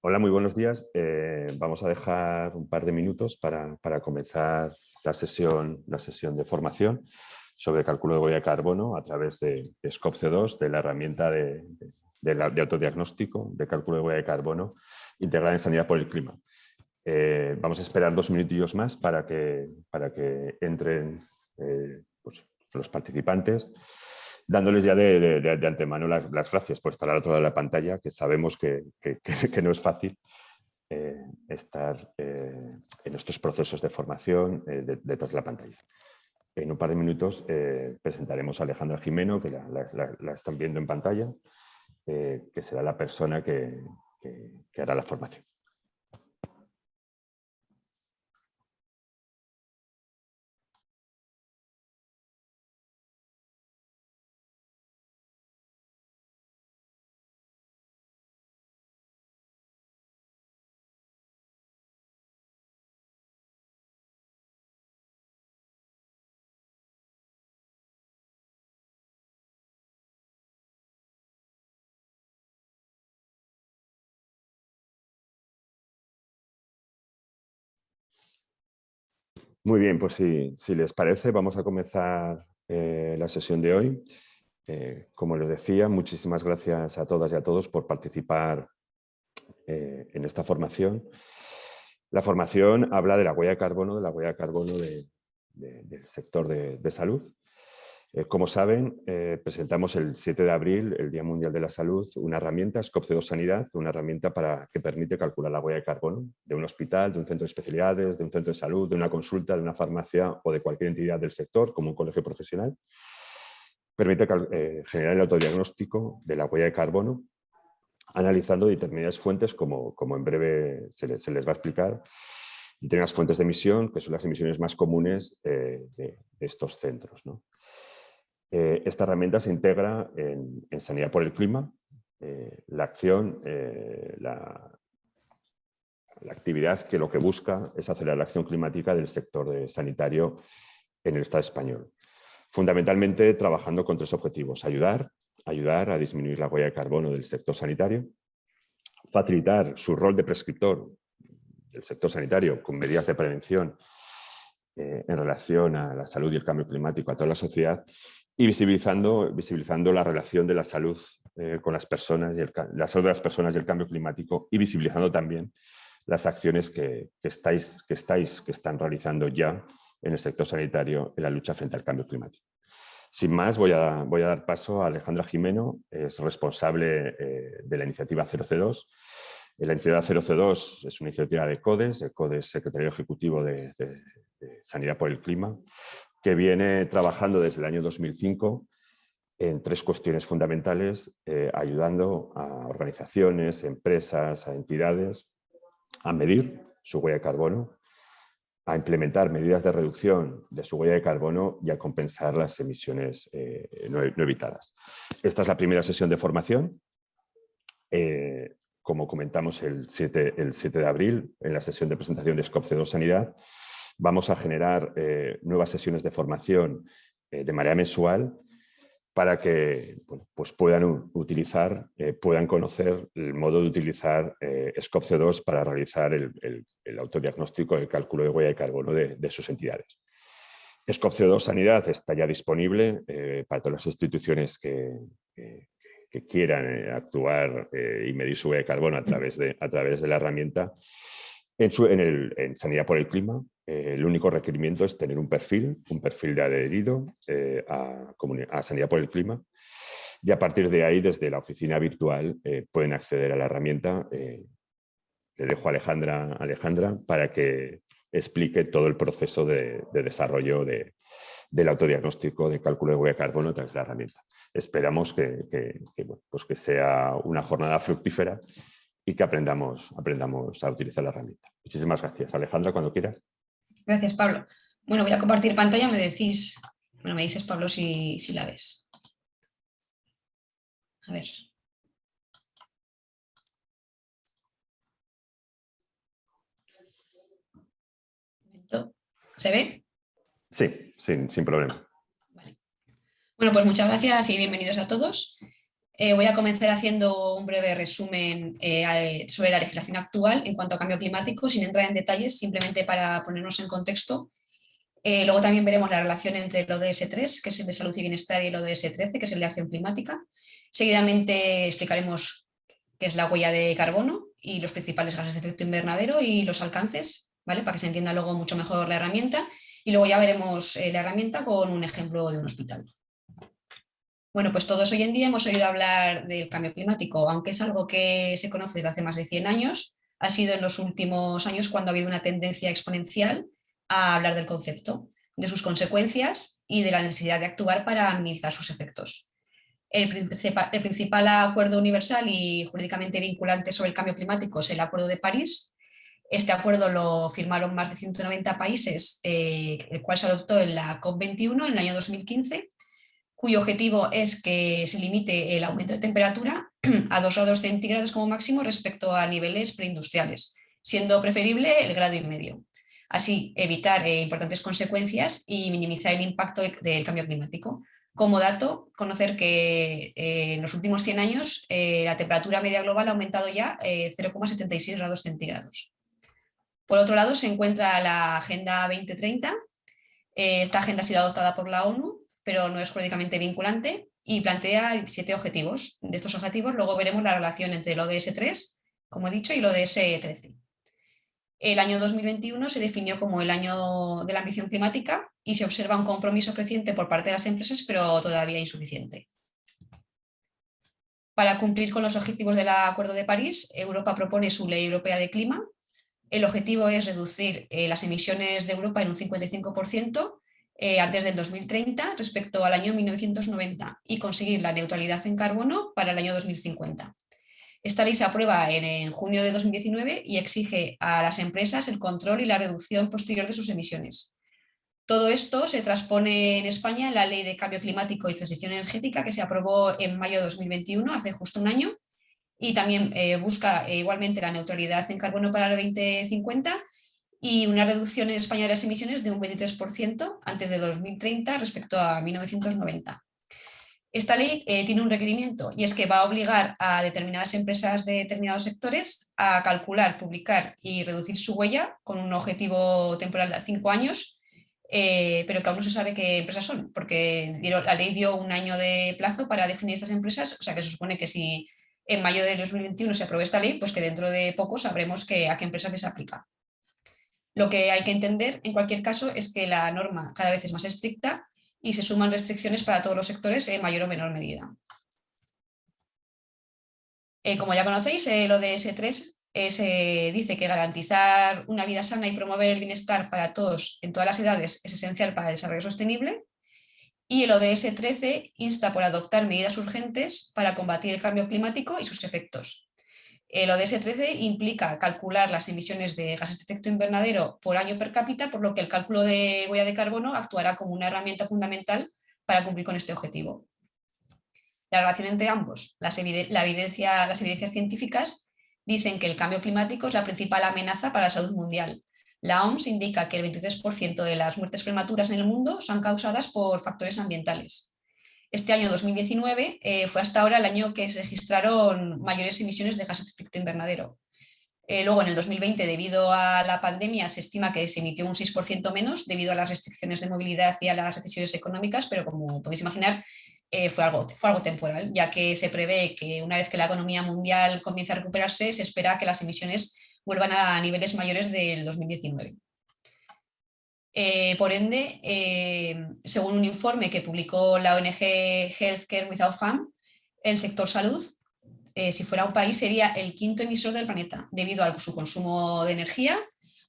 Hola, muy buenos días. Vamos a dejar un par de minutos para comenzar la sesión de formación sobre cálculo de huella de carbono a través de SCOPC2, de la herramienta de autodiagnóstico de cálculo de huella de carbono integrada en Sanidad por el Clima. Vamos a esperar 2 minutillos más para que entren pues, los participantes, dándoles ya de antemano las gracias por estar al otro lado de la pantalla, que sabemos que no es fácil estar en estos procesos de formación detrás de la pantalla. En un par de minutos presentaremos a Alejandra Jimeno, que la están viendo en pantalla, que será la persona que hará la formación. Muy bien, pues si les parece, vamos a comenzar la sesión de hoy. Como les decía, muchísimas gracias a todas y a todos por participar en esta formación. La formación habla de la huella de carbono, del sector de salud. Como saben, presentamos el 7 de abril, el Día Mundial de la Salud, una herramienta, SCOPC2 Sanidad, una herramienta que permite calcular la huella de carbono de un hospital, de un centro de especialidades, de un centro de salud, de una consulta, de una farmacia o de cualquier entidad del sector, como un colegio profesional. Permite generar el autodiagnóstico de la huella de carbono, analizando determinadas fuentes, como en breve se les va a explicar, determinadas fuentes de emisión, que son las emisiones más comunes de estos centros, ¿no? Esta herramienta se integra en Sanidad por el Clima. La acción, la actividad que lo que busca es acelerar la acción climática del sector sanitario en el Estado español. Fundamentalmente trabajando con 3 objetivos: ayudar a disminuir la huella de carbono del sector sanitario, facilitar su rol de prescriptor del sector sanitario con medidas de prevención en relación a la salud y el cambio climático a toda la sociedad, y visibilizando la relación de la salud con las personas, la salud de las personas y el cambio climático, y visibilizando también las acciones que están realizando ya en el sector sanitario en la lucha frente al cambio climático. Sin más, voy a dar paso a Alejandra Jimeno, es responsable de la iniciativa 0C2. La iniciativa 0C2 es una iniciativa de CODES, el CODES Secretario Ejecutivo de Sanidad por el Clima, que viene trabajando desde el año 2005 en 3 cuestiones fundamentales, ayudando a organizaciones, empresas, a entidades a medir su huella de carbono, a implementar medidas de reducción de su huella de carbono y a compensar las emisiones no evitadas. Esta es la primera sesión de formación. Como comentamos el 7 de abril, en la sesión de presentación de SCOPC2 Sanidad, vamos a generar nuevas sesiones de formación de manera mensual para que pues puedan conocer el modo de utilizar SCOPC2 para realizar el autodiagnóstico, el cálculo de huella de carbono de sus entidades. SCOPC2 Sanidad está ya disponible para todas las instituciones que quieran actuar y medir su huella de carbono a través de la herramienta en Sanidad por el Clima. El único requerimiento es tener un perfil de adherido a Sanidad por el Clima, y a partir de ahí, desde la oficina virtual, pueden acceder a la herramienta. Le dejo a Alejandra para que explique todo el proceso de desarrollo del autodiagnóstico de cálculo de huella de carbono a través de la herramienta. Esperamos que sea una jornada fructífera y que aprendamos a utilizar la herramienta. Muchísimas gracias. Alejandra, cuando quieras. Gracias, Pablo. Bueno, voy a compartir pantalla, me dices, Pablo, si la ves. A ver. ¿Se ve? Sí, sin problema. Vale. Bueno, pues muchas gracias y bienvenidos a todos. Voy a comenzar haciendo un breve resumen sobre la legislación actual en cuanto a cambio climático, sin entrar en detalles, simplemente para ponernos en contexto. Luego también veremos la relación entre el ODS 3, que es el de salud y bienestar, y el ODS 13, que es el de acción climática. Seguidamente explicaremos qué es la huella de carbono y los principales gases de efecto invernadero y los alcances, ¿vale? Para que se entienda luego mucho mejor la herramienta. Y luego ya veremos la herramienta con un ejemplo de un hospital. Bueno, pues todos hoy en día hemos oído hablar del cambio climático, aunque es algo que se conoce desde hace más de 100 años, ha sido en los últimos años cuando ha habido una tendencia exponencial a hablar del concepto, de sus consecuencias y de la necesidad de actuar para minimizar sus efectos. El principal acuerdo universal y jurídicamente vinculante sobre el cambio climático es el Acuerdo de París. Este acuerdo lo firmaron más de 190 países, el cual se adoptó en la COP21 en el año 2015, cuyo objetivo es que se limite el aumento de temperatura a 2 grados centígrados como máximo respecto a niveles preindustriales, siendo preferible el grado y medio. Así, evitar importantes consecuencias y minimizar el impacto del cambio climático. Como dato, conocer que en los últimos 100 años la temperatura media global ha aumentado ya 0,76 grados centígrados. Por otro lado, se encuentra la Agenda 2030. Esta agenda ha sido adoptada por la ONU, pero no es jurídicamente vinculante y plantea 17 objetivos. De estos objetivos luego veremos la relación entre el ODS 3, como he dicho, y el ODS 13. El año 2021 se definió como el año de la ambición climática y se observa un compromiso creciente por parte de las empresas, pero todavía insuficiente. Para cumplir con los objetivos del Acuerdo de París, Europa propone su Ley Europea de Clima. El objetivo es reducir las emisiones de Europa en un 55% antes del 2030 respecto al año 1990 y conseguir la neutralidad en carbono para el año 2050. Esta ley se aprueba en junio de 2019 y exige a las empresas el control y la reducción posterior de sus emisiones. Todo esto se transpone en España en la Ley de Cambio Climático y Transición Energética, que se aprobó en mayo de 2021, hace justo un año, y también busca igualmente la neutralidad en carbono para el 2050 y una reducción en España de las emisiones de un 23% antes de 2030 respecto a 1990. Esta ley tiene un requerimiento y es que va a obligar a determinadas empresas de determinados sectores a calcular, publicar y reducir su huella con un objetivo temporal de 5 años, pero que aún no se sabe qué empresas son, porque la ley dio un año de plazo para definir estas empresas, o sea que se supone que si en mayo de 2021 se apruebe esta ley, pues que dentro de poco sabremos a qué empresas les aplica. Lo que hay que entender, en cualquier caso, es que la norma cada vez es más estricta y se suman restricciones para todos los sectores en mayor o menor medida. Como ya conocéis, el ODS 3 dice que garantizar una vida sana y promover el bienestar para todos en todas las edades es esencial para el desarrollo sostenible. Y el ODS 13 insta por adoptar medidas urgentes para combatir el cambio climático y sus efectos. El ODS 13 implica calcular las emisiones de gases de efecto invernadero por año per cápita, por lo que el cálculo de huella de carbono actuará como una herramienta fundamental para cumplir con este objetivo. La relación entre ambos, las evidencias científicas dicen que el cambio climático es la principal amenaza para la salud mundial. La OMS indica que el 23% de las muertes prematuras en el mundo son causadas por factores ambientales. Este año 2019 fue hasta ahora el año que se registraron mayores emisiones de gases de efecto invernadero. Luego, en el 2020, debido a la pandemia, se estima que se emitió un 6% menos debido a las restricciones de movilidad y a las recesiones económicas, pero como podéis imaginar, fue algo temporal, ya que se prevé que una vez que la economía mundial comience a recuperarse, se espera que las emisiones vuelvan a niveles mayores del 2019. Por ende, según un informe que publicó la ONG Healthcare Without Harm, el sector salud, si fuera un país, sería el quinto emisor del planeta, debido a su consumo de energía,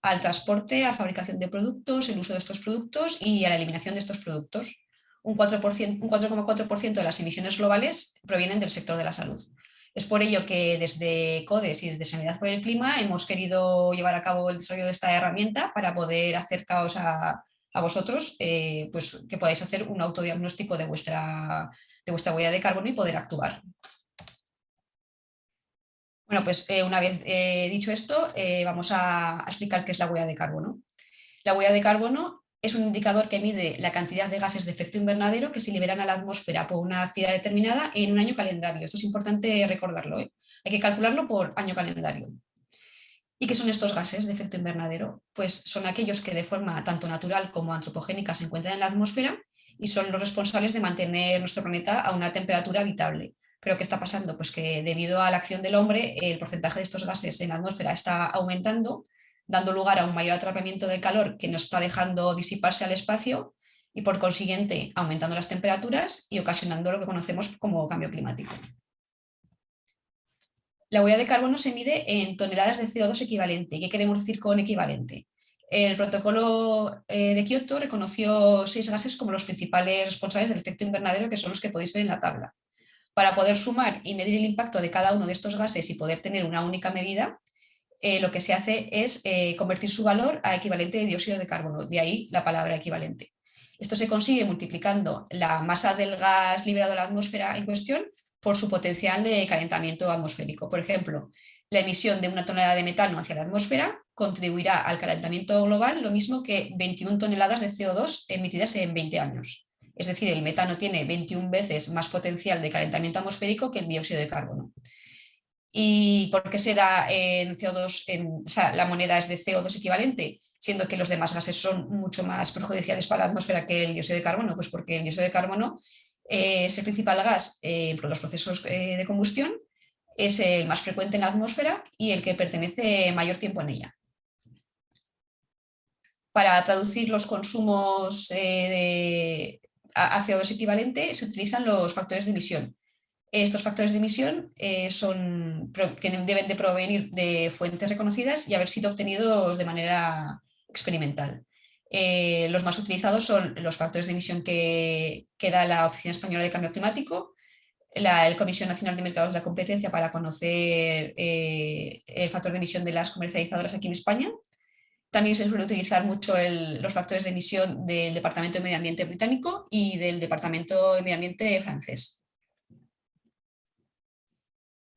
al transporte, a la fabricación de productos, el uso de estos productos y a la eliminación de estos productos. Un 4,4% de las emisiones globales provienen del sector de la salud. Es por ello que desde CODES y desde Sanidad por el Clima hemos querido llevar a cabo el desarrollo de esta herramienta para poder acercaros a vosotros, pues que podáis hacer un autodiagnóstico de vuestra huella de carbono y poder actuar. Bueno, pues una vez dicho esto, vamos a explicar qué es la huella de carbono. La huella de carbono es un indicador que mide la cantidad de gases de efecto invernadero que se liberan a la atmósfera por una actividad determinada en un año calendario. Esto es importante recordarlo, ¿eh? Hay que calcularlo por año calendario. ¿Y qué son estos gases de efecto invernadero? Pues son aquellos que de forma tanto natural como antropogénica se encuentran en la atmósfera y son los responsables de mantener nuestro planeta a una temperatura habitable. ¿Pero qué está pasando? Pues que debido a la acción del hombre, el porcentaje de estos gases en la atmósfera está aumentando, dando lugar a un mayor atrapamiento del calor que nos está dejando disiparse al espacio y por consiguiente aumentando las temperaturas y ocasionando lo que conocemos como cambio climático. La huella de carbono se mide en toneladas de CO2 equivalente. ¿Qué queremos decir con equivalente? El protocolo de Kioto reconoció 6 gases como los principales responsables del efecto invernadero, que son los que podéis ver en la tabla. Para poder sumar y medir el impacto de cada uno de estos gases y poder tener una única medida, lo que se hace es convertir su valor a equivalente de dióxido de carbono, de ahí la palabra equivalente. Esto se consigue multiplicando la masa del gas liberado a la atmósfera en cuestión por su potencial de calentamiento atmosférico. Por ejemplo, la emisión de 1 tonelada de metano hacia la atmósfera contribuirá al calentamiento global lo mismo que 21 toneladas de CO2 emitidas en 20 años. Es decir, el metano tiene 21 veces más potencial de calentamiento atmosférico que el dióxido de carbono. ¿Y por qué se da en CO2? O sea, la moneda es de CO2 equivalente, siendo que los demás gases son mucho más perjudiciales para la atmósfera que el dióxido de carbono. Pues porque el dióxido de carbono es el principal gas por los procesos de combustión, es el más frecuente en la atmósfera y el que pertenece mayor tiempo en ella. Para traducir los consumos a CO2 equivalente se utilizan los factores de emisión. Estos factores de emisión deben de provenir de fuentes reconocidas y haber sido obtenidos de manera experimental. Los más utilizados son los factores de emisión que da la Oficina Española de Cambio Climático, la Comisión Nacional de Mercados de la Competencia para conocer el factor de emisión de las comercializadoras aquí en España. También se suele utilizar mucho los factores de emisión del Departamento de Medio Ambiente británico y del Departamento de Medio Ambiente francés.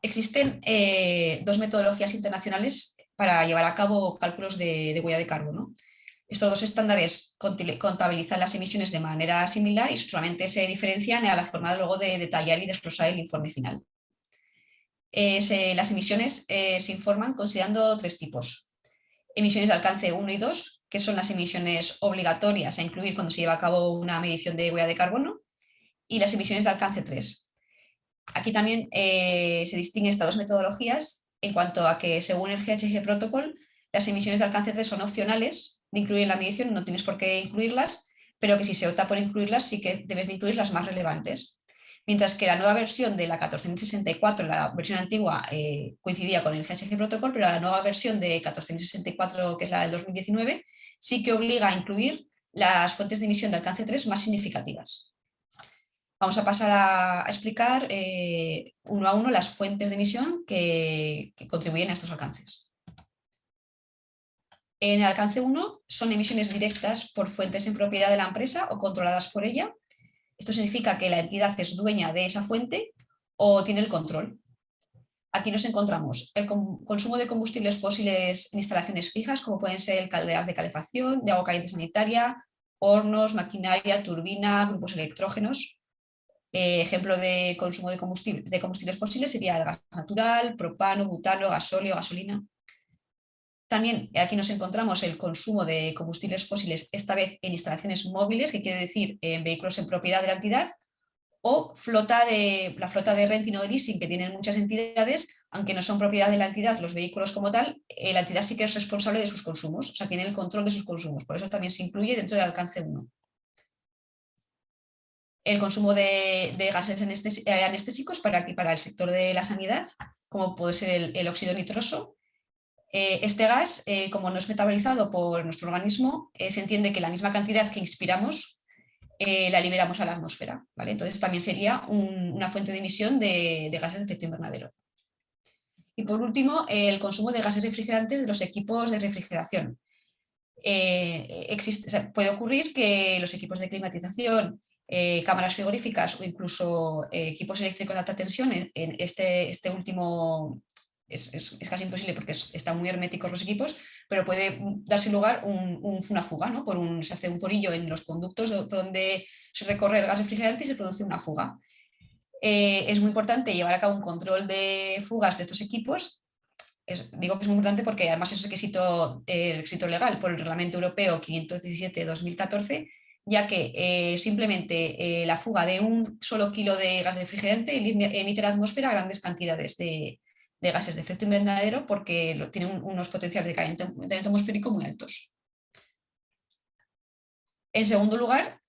Existen 2 metodologías internacionales para llevar a cabo cálculos de huella de carbono. Estos 2 estándares contabilizan las emisiones de manera similar y solamente se diferencian a la forma luego de detallar y desglosar el informe final. Las emisiones se informan considerando 3 tipos. Emisiones de alcance 1 y 2, que son las emisiones obligatorias a incluir cuando se lleva a cabo una medición de huella de carbono, y las emisiones de alcance 3. Aquí también se distinguen estas 2 metodologías en cuanto a que, según el GHG Protocol, las emisiones de alcance 3 son opcionales de incluir en la medición, no tienes por qué incluirlas, pero que si se opta por incluirlas sí que debes de incluir las más relevantes. Mientras que la nueva versión de la 14.064, la versión antigua, coincidía con el GHG Protocol, pero la nueva versión de 14.064, que es la del 2019, sí que obliga a incluir las fuentes de emisión de alcance 3 más significativas. Vamos a pasar a explicar uno a uno las fuentes de emisión que contribuyen a estos alcances. En el alcance 1 son emisiones directas por fuentes en propiedad de la empresa o controladas por ella. Esto significa que la entidad es dueña de esa fuente o tiene el control. Aquí nos encontramos el consumo de combustibles fósiles en instalaciones fijas, como pueden ser calderas de calefacción, de agua caliente sanitaria, hornos, maquinaria, turbina, grupos electrógenos. Ejemplo de consumo de combustibles fósiles sería el gas natural, propano, butano, gasóleo, gasolina. También aquí nos encontramos el consumo de combustibles fósiles, esta vez en instalaciones móviles, que quiere decir en vehículos en propiedad de la entidad, o la flota de renting o de leasing, que tienen muchas entidades, aunque no son propiedad de la entidad los vehículos como tal, la entidad sí que es responsable de sus consumos, o sea, tiene el control de sus consumos, por eso también se incluye dentro del alcance 1. El consumo de gases anestésicos para el sector de la sanidad, como puede ser el óxido nitroso. Este gas, como no es metabolizado por nuestro organismo, se entiende que la misma cantidad que inspiramos la liberamos a la atmósfera, ¿vale? Entonces también sería una fuente de emisión de gases de efecto invernadero. Y por último, el consumo de gases refrigerantes de los equipos de refrigeración. Puede ocurrir que los equipos de climatización, cámaras frigoríficas o incluso equipos eléctricos de alta tensión, este último es casi imposible porque están muy herméticos los equipos, pero puede darse lugar una fuga, ¿no? Se hace un porillo en los conductos donde se recorre el gas refrigerante y se produce una fuga. Es muy importante llevar a cabo un control de fugas de estos equipos. Digo que es muy importante porque además es requisito legal por el Reglamento Europeo 517/2014, ya que simplemente la fuga de un solo kilo de gas refrigerante emite a la atmósfera grandes cantidades de gases de efecto invernadero porque tiene unos potenciales de calentamiento atmosférico muy altos. En segundo lugar,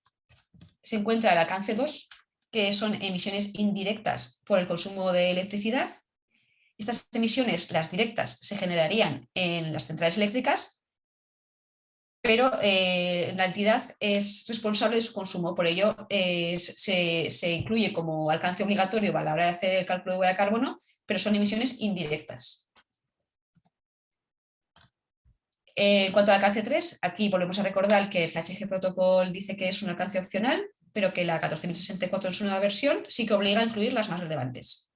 se encuentra el alcance 2, que son emisiones indirectas por el consumo de electricidad. Estas emisiones, las directas, se generarían en las centrales eléctricas, pero la entidad es responsable de su consumo. Por ello, se incluye como alcance obligatorio a la hora de hacer el cálculo de huella de carbono, pero son emisiones indirectas. En cuanto al alcance 3, aquí volvemos a recordar que el GHG Protocol dice que es un alcance opcional, pero que la 14.064 en su nueva versión sí que obliga a incluir las más relevantes.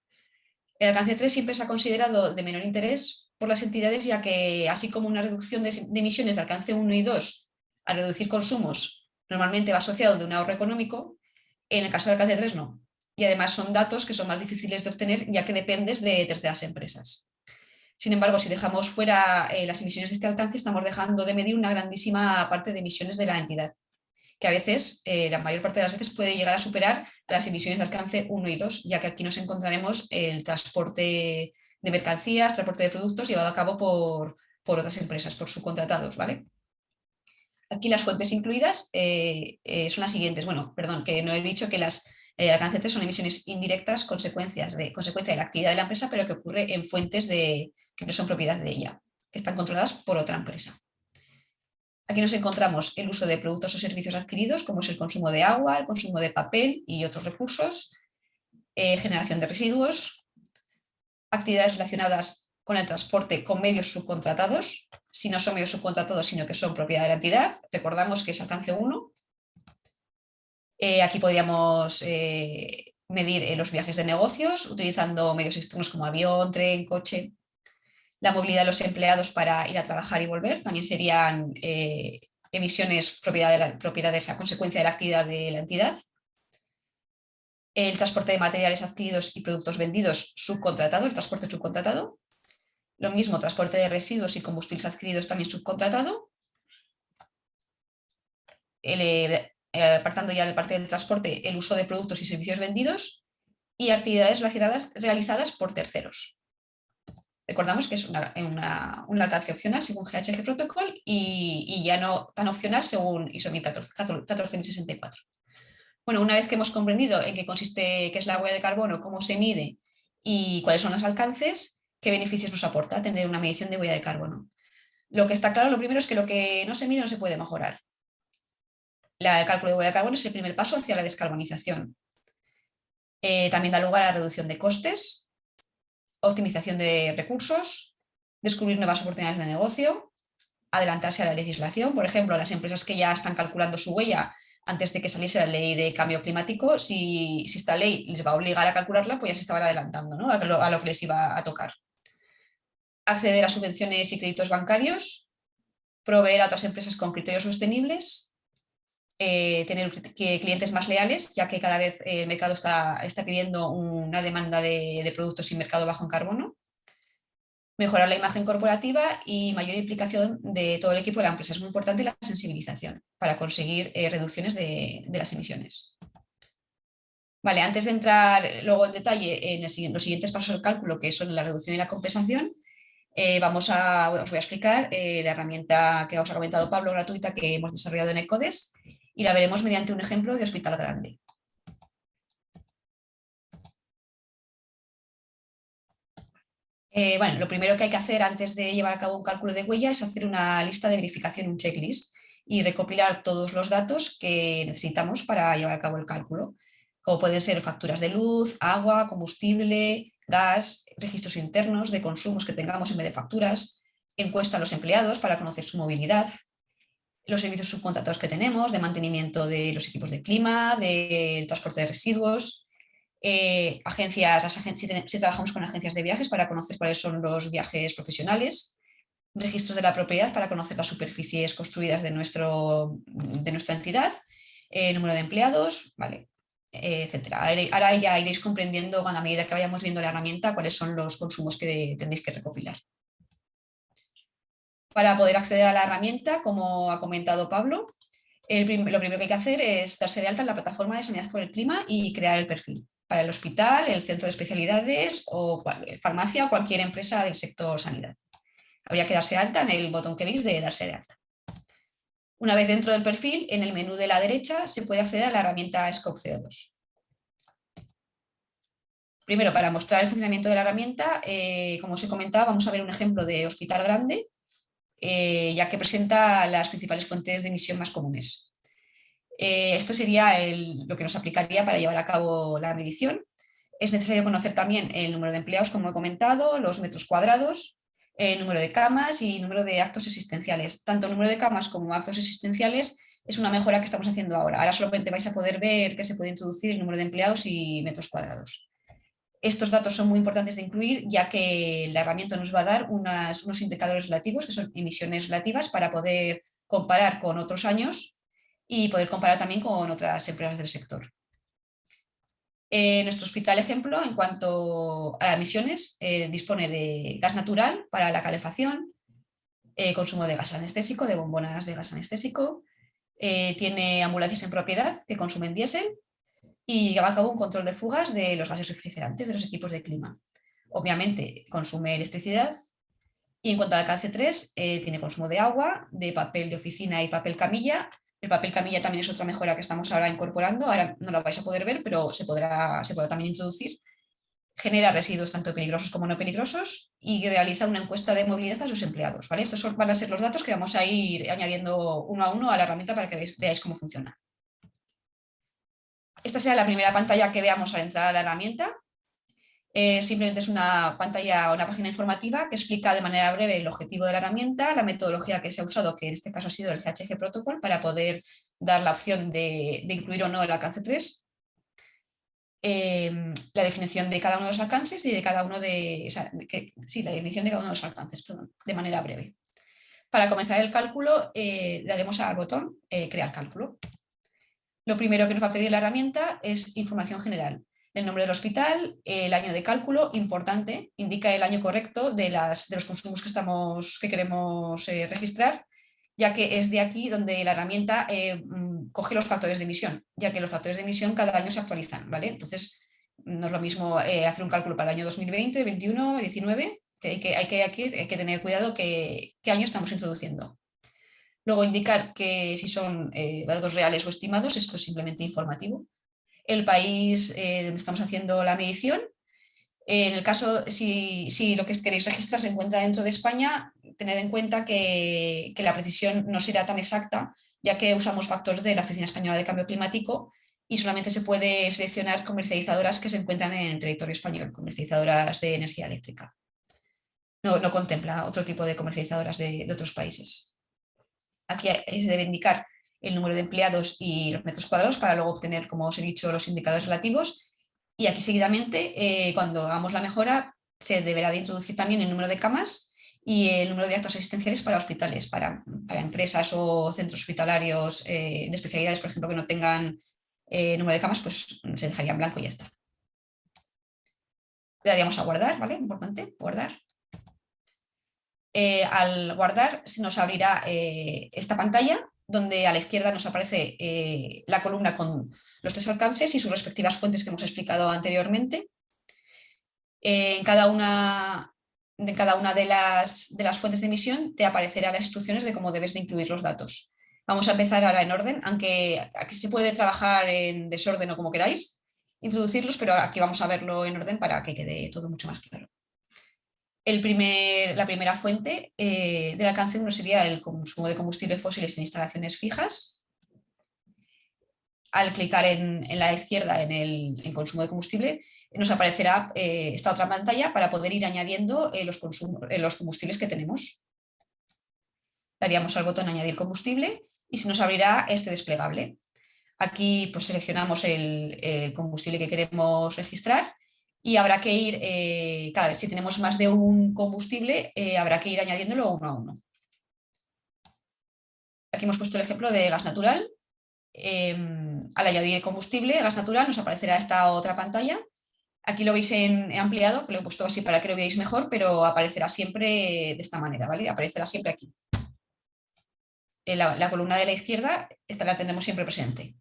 El alcance 3 siempre se ha considerado de menor interés por las entidades, ya que así como una reducción de emisiones de alcance 1 y 2 al reducir consumos normalmente va asociado de un ahorro económico, en el caso del alcance 3 no. Y además son datos que son más difíciles de obtener ya que dependes de terceras empresas. Sin embargo, si dejamos fuera las emisiones de este alcance, estamos dejando de medir una grandísima parte de emisiones de la entidad, que a veces, la mayor parte de las veces, puede llegar a superar las emisiones de alcance 1 y 2, ya que aquí nos encontraremos el transporte de mercancías, transporte de productos llevado a cabo por otras empresas, por subcontratados, ¿vale? Aquí las fuentes incluidas son las siguientes. Bueno, perdón, que no he dicho que las alcance 3 son emisiones indirectas, consecuencia de la actividad de la empresa, pero que ocurre en fuentes que no son propiedad de ella, que están controladas por otra empresa. Aquí nos encontramos el uso de productos o servicios adquiridos, como es el consumo de agua, el consumo de papel y otros recursos, generación de residuos, actividades relacionadas con el transporte con medios subcontratados, si no son medios subcontratados, sino que son propiedad de la entidad. Recordamos que es alcance 1. Aquí podríamos medir los viajes de negocios utilizando medios externos como avión, tren, coche. La movilidad de los empleados para ir a trabajar y volver también serían emisiones propiedades a consecuencia de la actividad de la entidad. El transporte de materiales adquiridos y productos vendidos subcontratado, el transporte subcontratado. Lo mismo, transporte de residuos y combustibles adquiridos también subcontratado. Apartando ya de parte del transporte, el uso de productos y servicios vendidos y actividades realizadas por terceros. Recordamos que es un alcance opcional según GHG Protocol y ya no tan opcional según ISO 14064. Bueno, una vez que hemos comprendido en qué consiste, qué es la huella de carbono, cómo se mide y cuáles son los alcances, qué beneficios nos aporta tener una medición de huella de carbono. Lo que está claro, lo primero es que lo que no se mide no se puede mejorar. El cálculo de huella de carbono es el primer paso hacia la descarbonización. También da lugar a la reducción de costes, optimización de recursos, descubrir nuevas oportunidades de negocio, adelantarse a la legislación. Por ejemplo, las empresas que ya están calculando su huella antes de que saliese la ley de cambio climático, si esta ley les va a obligar a calcularla, pues ya se estaban adelantando, ¿no? a lo que les iba a tocar. Acceder a subvenciones y créditos bancarios, proveer a otras empresas con criterios sostenibles, tener clientes más leales, ya que cada vez el mercado está pidiendo una demanda de productos y mercado bajo en carbono. Mejorar la imagen corporativa y mayor implicación de todo el equipo de la empresa. Es muy importante la sensibilización para conseguir reducciones de las emisiones. Vale, antes de entrar luego en detalle en los siguientes pasos del cálculo, que son la reducción y la compensación, os voy a explicar la herramienta que os ha comentado Pablo, gratuita, que hemos desarrollado en ECODES, y la veremos mediante un ejemplo de hospital grande. Bueno, lo primero que hay que hacer antes de llevar a cabo un cálculo de huella es hacer una lista de verificación, un checklist, y recopilar todos los datos que necesitamos para llevar a cabo el cálculo, como pueden ser facturas de luz, agua, combustible, gas, registros internos de consumos que tengamos en vez de facturas, encuesta a los empleados para conocer su movilidad, los servicios subcontratados que tenemos de mantenimiento de los equipos de clima, del transporte de residuos, si trabajamos con agencias de viajes para conocer cuáles son los viajes profesionales, registros de la propiedad para conocer las superficies construidas de nuestra entidad, número de empleados, ¿vale? Etcétera. Ahora ya iréis comprendiendo a medida que vayamos viendo la herramienta cuáles son los consumos que tendréis que recopilar. Para poder acceder a la herramienta, como ha comentado Pablo, lo primero que hay que hacer es darse de alta en la plataforma de Sanidad por el Clima y crear el perfil para el hospital, el centro de especialidades o farmacia o cualquier empresa del sector sanidad. Habría que darse de alta en el botón que veis de darse de alta. Una vez dentro del perfil, en el menú de la derecha se puede acceder a la herramienta Scope CO2. Primero, para mostrar el funcionamiento de la herramienta, como os he comentado, vamos a ver un ejemplo de hospital grande, ya que presenta las principales fuentes de emisión más comunes. Esto sería lo que nos aplicaría para llevar a cabo la medición. Es necesario conocer también el número de empleados, como he comentado, los metros cuadrados, el número de camas y número de actos existenciales. Tanto el número de camas como actos existenciales es una mejora que estamos haciendo ahora. Ahora solamente vais a poder ver que se puede introducir el número de empleados y metros cuadrados. Estos datos son muy importantes de incluir, ya que la herramienta nos va a dar unos indicadores relativos, que son emisiones relativas, para poder comparar con otros años y poder comparar también con otras empresas del sector. Nuestro hospital ejemplo, en cuanto a emisiones, dispone de gas natural para la calefacción, consumo de gas anestésico, de bombonas de gas anestésico, tiene ambulancias en propiedad que consumen diésel y lleva a cabo un control de fugas de los gases refrigerantes de los equipos de clima. Obviamente consume electricidad y en cuanto al alcance 3, tiene consumo de agua, de papel de oficina y papel camilla. El papel camilla también es otra mejora que estamos ahora incorporando, ahora no la vais a poder ver, pero se podrá también introducir. Genera residuos tanto peligrosos como no peligrosos y realiza una encuesta de movilidad a sus empleados, ¿vale? Estos van a ser los datos que vamos a ir añadiendo uno a uno a la herramienta para que veáis cómo funciona. Esta será la primera pantalla que veamos al entrar a la herramienta. Simplemente es una pantalla o una página informativa que explica de manera breve el objetivo de la herramienta, la metodología que se ha usado, que en este caso ha sido el GHG Protocol, para poder dar la opción de incluir o no el alcance 3. La definición de cada uno de los alcances y de cada uno de... la definición de cada uno de los alcances, perdón, de manera breve. Para comenzar el cálculo, daremos al botón Crear cálculo. Lo primero que nos va a pedir la herramienta es información general. El nombre del hospital, el año de cálculo, importante, indica el año correcto de los consumos que queremos registrar, ya que es de aquí donde la herramienta coge los factores de emisión, ya que los factores de emisión cada año se actualizan, ¿vale? Entonces, no es lo mismo hacer un cálculo para el año 2020, 2021, 2019, hay que tener cuidado qué año estamos introduciendo. Luego indicar que si son datos reales o estimados, esto es simplemente informativo. El país donde estamos haciendo la medición. En el caso, si lo que queréis registrar se encuentra dentro de España, tened en cuenta que la precisión no será tan exacta, ya que usamos factores de la Oficina Española de Cambio Climático y solamente se puede seleccionar comercializadoras que se encuentran en el territorio español, comercializadoras de energía eléctrica. No contempla otro tipo de comercializadoras de otros países. Aquí se debe indicar el número de empleados y los metros cuadrados para luego obtener, como os he dicho, los indicadores relativos. Y aquí seguidamente, cuando hagamos la mejora, se deberá de introducir también el número de camas y el número de actos asistenciales para hospitales, para empresas o centros hospitalarios de especialidades, por ejemplo, que no tengan número de camas, pues se dejaría en blanco y ya está. Le daríamos a guardar, ¿vale? Importante, guardar. Al guardar se nos abrirá esta pantalla donde a la izquierda nos aparece la columna con los 3 alcances y sus respectivas fuentes que hemos explicado anteriormente. En cada una de las fuentes de emisión te aparecerán las instrucciones de cómo debes de incluir los datos. Vamos a empezar ahora en orden, aunque aquí se puede trabajar en desorden o como queráis introducirlos, pero aquí vamos a verlo en orden para que quede todo mucho más claro. La primera fuente del alcance 1 sería el consumo de combustibles fósiles en instalaciones fijas. Al clicar en la izquierda en consumo de combustible, nos aparecerá esta otra pantalla para poder ir añadiendo los combustibles que tenemos. Daríamos al botón añadir combustible y se nos abrirá este desplegable. Aquí pues, seleccionamos el combustible que queremos registrar y habrá que ir, cada vez si tenemos más de un combustible, habrá que ir añadiéndolo uno a uno. Aquí hemos puesto el ejemplo de gas natural. Al añadir combustible, gas natural, nos aparecerá esta otra pantalla. Aquí lo veis en ampliado, lo he puesto así para que lo veáis mejor, pero aparecerá siempre de esta manera, ¿vale? Aparecerá siempre aquí. La columna de la izquierda, esta la tendremos siempre presente.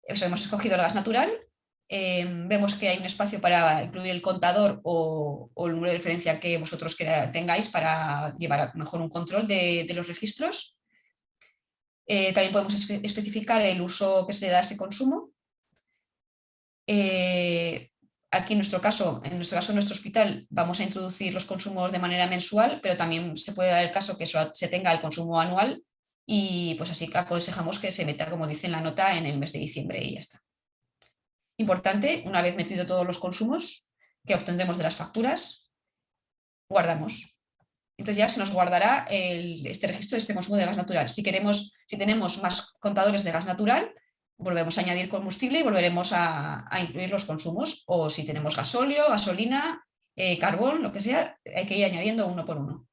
Eso, hemos escogido el gas natural. Vemos que hay un espacio para incluir el contador o el número de referencia que vosotros tengáis para llevar mejor un control de los registros. También podemos especificar el uso que se le da a ese consumo. Aquí en nuestro caso, en nuestro hospital, vamos a introducir los consumos de manera mensual, pero también se puede dar el caso que se tenga el consumo anual y pues así aconsejamos que se meta, como dice en la nota, en el mes de diciembre y ya está. Importante, una vez metido todos los consumos que obtendremos de las facturas, guardamos. Entonces ya se nos guardará este registro de este consumo de gas natural. Si tenemos más contadores de gas natural, volvemos a añadir combustible y volveremos a incluir los consumos. O si tenemos gasóleo, gasolina, carbón, lo que sea, hay que ir añadiendo uno por uno.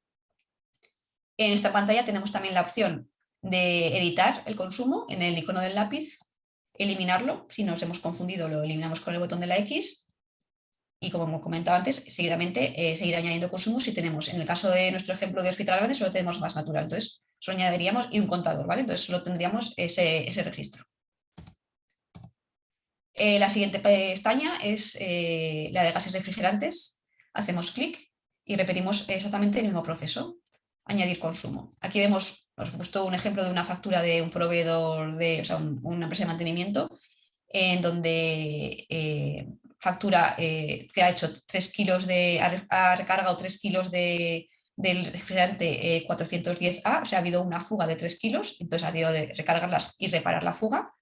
En esta pantalla tenemos también la opción de editar el consumo en el icono del lápiz, eliminarlo. Si nos hemos confundido, lo eliminamos con el botón de la X. Y como hemos comentado antes, seguidamente seguir añadiendo consumos si tenemos, en el caso de nuestro ejemplo de hospital grande, solo tenemos gas natural. Entonces, solo añadiríamos y un contador, ¿vale? Entonces, solo tendríamos ese registro. La siguiente pestaña es la de gases refrigerantes. Hacemos clic y repetimos exactamente el mismo proceso. Añadir consumo. Aquí vemos, os he puesto un ejemplo de una factura de un proveedor, o sea, una empresa de mantenimiento, en donde factura que ha hecho 3 kilos ha recargado 3 kilos del refrigerante 410A, o sea, ha habido una fuga de 3 kilos, entonces ha habido de recargarlas y reparar la fuga.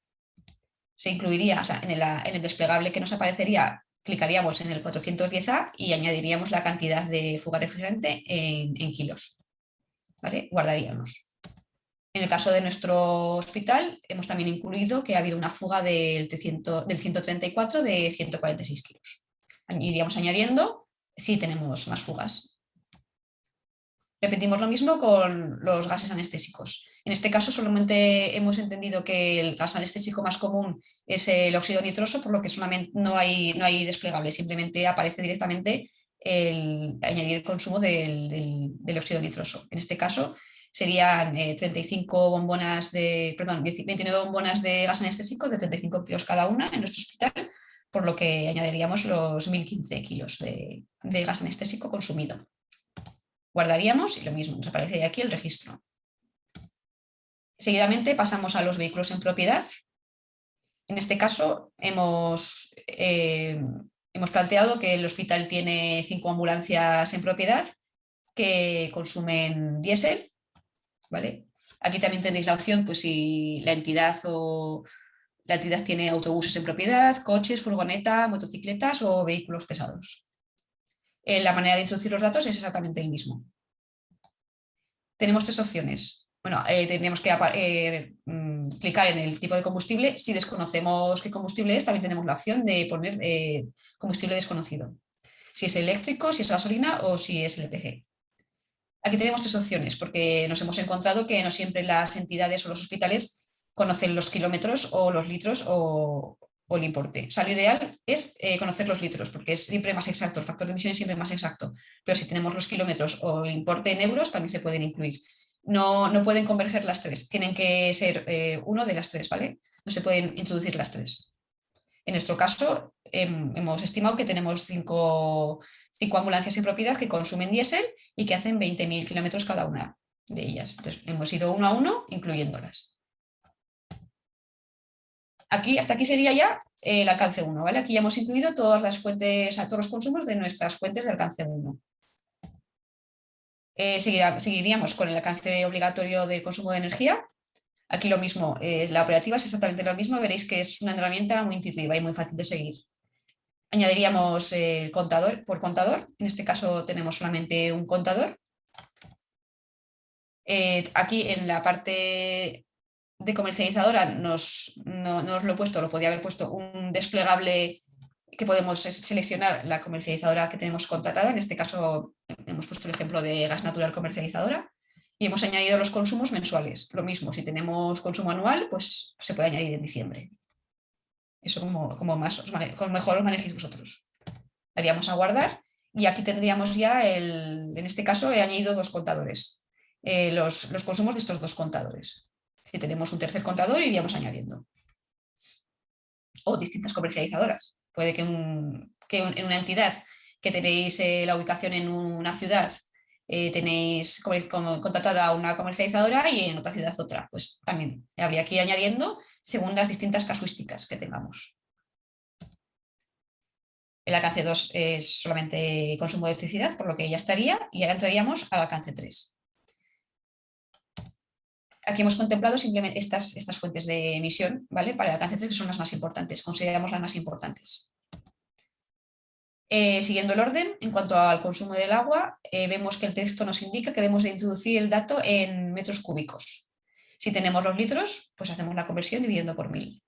Se incluiría, o sea, en el desplegable que nos aparecería, clicaríamos en el 410A y añadiríamos la cantidad de fuga refrigerante en kilos. ¿Vale? Guardaríamos. En el caso de nuestro hospital, hemos también incluido que ha habido una fuga del 134 de 146 kilos. Iríamos añadiendo si tenemos más fugas. Repetimos lo mismo con los gases anestésicos. En este caso solamente hemos entendido que el gas anestésico más común es el óxido nitroso, por lo que solamente no hay desplegable, simplemente aparece directamente el añadir el consumo del óxido nitroso. En este caso serían 35 bombonas 29 bombonas de gas anestésico de 35 kilos cada una en nuestro hospital, por lo que añadiríamos los 1015 kilos de gas anestésico consumido. Guardaríamos y lo mismo, nos aparece aquí el registro. Seguidamente pasamos a los vehículos en propiedad. En este caso hemos planteado que el hospital tiene 5 ambulancias en propiedad que consumen diésel, ¿vale? Aquí también tenéis la opción, pues si la entidad tiene autobuses en propiedad, coches, furgoneta, motocicletas o vehículos pesados. La manera de introducir los datos es exactamente el mismo. Tenemos 3 opciones. Bueno, tendríamos que clicar en el tipo de combustible. Si desconocemos qué combustible es, también tenemos la opción de poner combustible desconocido. Si es eléctrico, si es gasolina o si es LPG. Aquí tenemos 3 opciones porque nos hemos encontrado que no siempre las entidades o los hospitales conocen los kilómetros o los litros o el importe. O sea, lo ideal es conocer los litros porque es siempre más exacto, el factor de emisión es siempre más exacto. Pero si tenemos los kilómetros o el importe en euros, también se pueden incluir. No pueden converger las 3, tienen que ser uno de las 3, ¿vale? No se pueden introducir las 3. En nuestro caso, hemos estimado que tenemos 5 ambulancias en propiedad que consumen diésel y que hacen 20.000 kilómetros cada una de ellas. Entonces, hemos ido uno a uno incluyéndolas. Hasta aquí sería ya el alcance 1, ¿vale? Aquí ya hemos incluido todas las fuentes, todos los consumos de nuestras fuentes de alcance 1. Seguiríamos con el alcance obligatorio del consumo de energía. Aquí lo mismo, la operativa es exactamente lo mismo, veréis que es una herramienta muy intuitiva y muy fácil de seguir. Añadiríamos el contador por contador, en este caso tenemos solamente un contador. Aquí en la parte de comercializadora no os lo he puesto, lo podía haber puesto un desplegable que podemos seleccionar la comercializadora que tenemos contratada. En este caso hemos puesto el ejemplo de Gas Natural Comercializadora y hemos añadido los consumos mensuales. Lo mismo, si tenemos consumo anual, pues se puede añadir en diciembre. Eso como mejor os manejéis vosotros. Daríamos a guardar y aquí tendríamos ya, en este caso he añadido 2 contadores, los consumos de estos 2 contadores. Si tenemos un tercer contador iríamos añadiendo. O distintas comercializadoras. Puede que en una entidad que tenéis la ubicación en una ciudad tenéis contratada una comercializadora y en otra ciudad otra. Pues también habría que ir añadiendo según las distintas casuísticas que tengamos. El alcance 2 es solamente consumo de electricidad, por lo que ya estaría, y ahora entraríamos al alcance 3. Aquí hemos contemplado simplemente estas fuentes de emisión, ¿vale? Para el alcance 3, que son las más importantes, consideramos las más importantes. Siguiendo el orden, en cuanto al consumo del agua, vemos que el texto nos indica que debemos de introducir el dato en metros cúbicos. Si tenemos los litros, pues hacemos la conversión dividiendo por 1000.